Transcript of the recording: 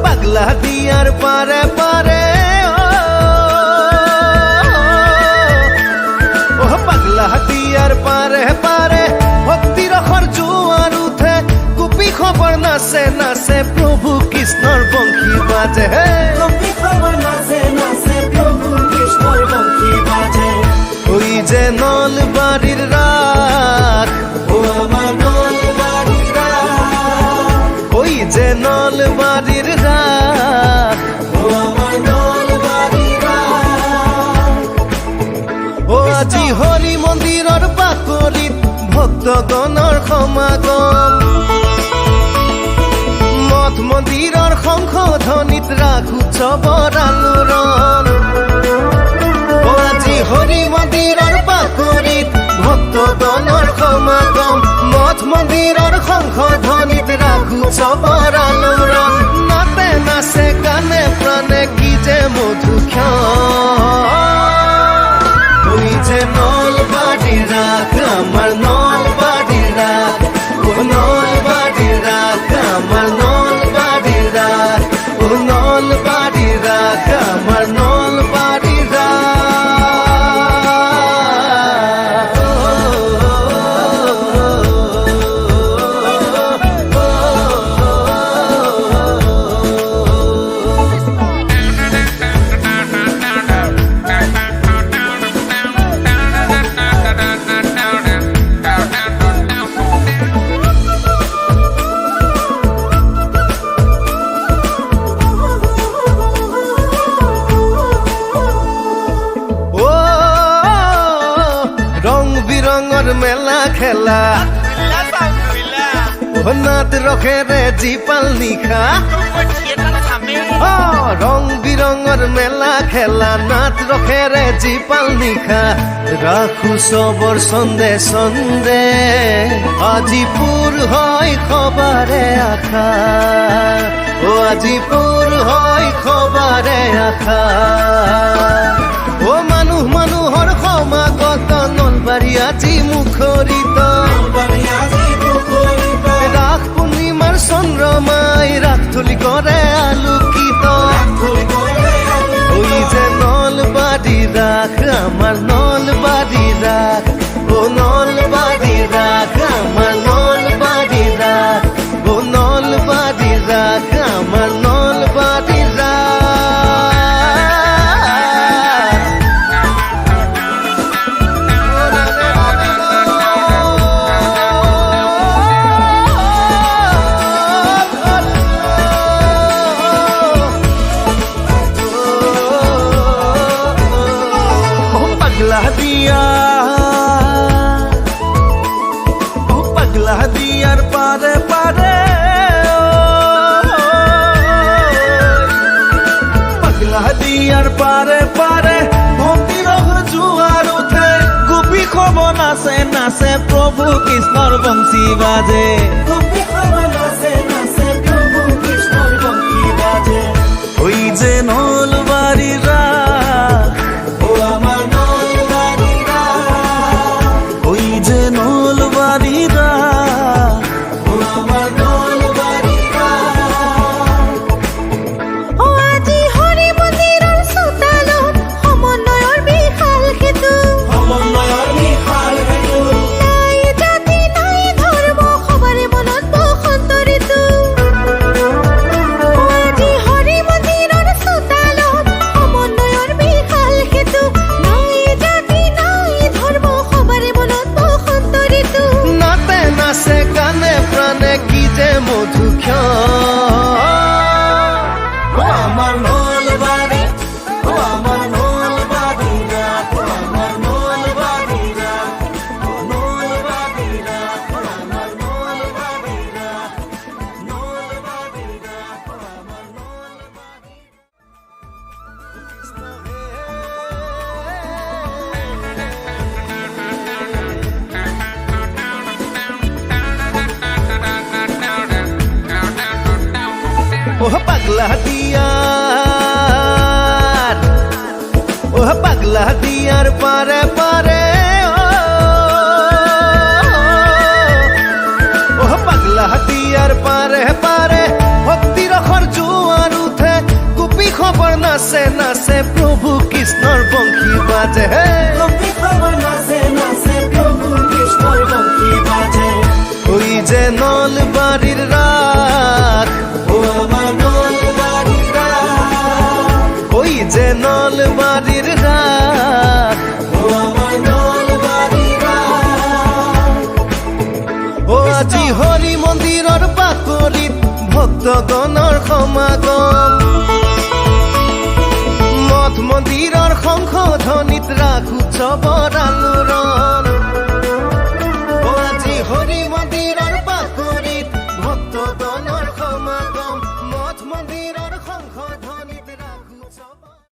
পাগলা দিয়ার পারে পারে ও পাগলা দিয়ার পারে পারে ভক্তির খর জোয়ার উঠে গুপি খবর নাচে নাচে প্রভু কৃষ্ণর বংশী বাজে গুপি খবর নাচে নাচে প্রভু কৃষ্ণর বংশী বাজে ওই যে নলবাড়ির রাত ও আমার নলবাড়ির রাত ওই যে নলবাড়ির রাত ও আমার নলবাড়ির রাত ও আজি হরি মন্দিৰৰ বাকৰিত ভক্তগণৰ সমাগম মঠ মন্দিৰৰ শংখ ধ্বনিত ৰাস উৎসৱৰ আলোড়ন ও আজি হৰি মন্দিৰৰ বাকৰিত ভক্তগণৰ সমাগম মঠ মন্দিৰৰ শংখ ধ্বনিত ৰাস উৎসৱৰ আলোড়ন নাচে নাচে গানে প্ৰাণে কি যে মধুক্ষণ ওই যে নলবাড়ির রাত আমার নলবাড়ির রাত ও নলবাড়ির রাত আমার নলবাড়ির রাত ও নলবাড়ির রাত আমার নলবাড়ির রঙের মেলা খেলা নাত রখে রে জিপাল নিখা রং বিরঙের মেলা খেলা নাত রখে রে জিপাল নিখা রাখু সবর সন্দে সন্দে আজিপুর হয় খবরে আখা ও আজিপুর হয় খবরে আখা ও মানুহ মানুহৰ সমাগত নলবাৰী আজি মুখৰিত ৰাস পূৰ্ণিমাৰ চন্দ্ৰমাই ৰাস তুলি কৰে আলোকিত ওই যে নলবাৰী ৰাস আমাৰ নলবাৰী ৰাস ও নলবাৰী ৰাস আমাৰ নলবাৰী ৰাস ও নলবাৰী ৰাস আমাৰ নলবাৰী ৰাস পাগলা দিয়ার পারে পারে পাগলা দিয়ার পারে পারে ভক্তির জোয়ার উঠে গুপি খবর নাচে নাচে প্রভু কৃষ্ণর বংশী বাজে গুপি খবর নাচে নাচে প্রভু কৃষ্ণর বংশী বাজে ওই যে নলবাড়ির রাস ও আমার নলবাড়ির রাত ওই যে নলবাড়ির রাস ও আমার নলবাড়ির রাত ও আজি হৰি মন্দিৰৰ চোতালত সমন্বয়ৰ বিশাল সেতু সমন্বয়ৰ বিশাল সেতু নাই জাতি নাই ধৰ্ম সবাৰে মনত পাগলা দিয়ার পাগলা দিয়ার পারে পারে পাগলা দিয়ার পারে পারে ভক্তির অখর জোয়ার উঠে গোপী খবর নাচে নাচে প্রভু কৃষ্ণর বংশী বাজে গোপী খবর নাচে নাচে প্রভু কৃষ্ণর বংশী বাজে ওই যে নলবাড়ির রাখ ও আমার নলবাড়ির রাখ ওই যে নলবাড়ির রাখ ও আমার নলবাড়ির রাখ ও আজি হৰি মন্দিৰৰ বাকৰিত ভক্তগণৰ সমাগম মঠ মন্দিৰৰ সংশোধনীত ৰাস উৎসৱৰ আলোড়ন ও আজি হৰি মন্দিৰৰ বাকৰিত ভক্তগণৰ সমাগম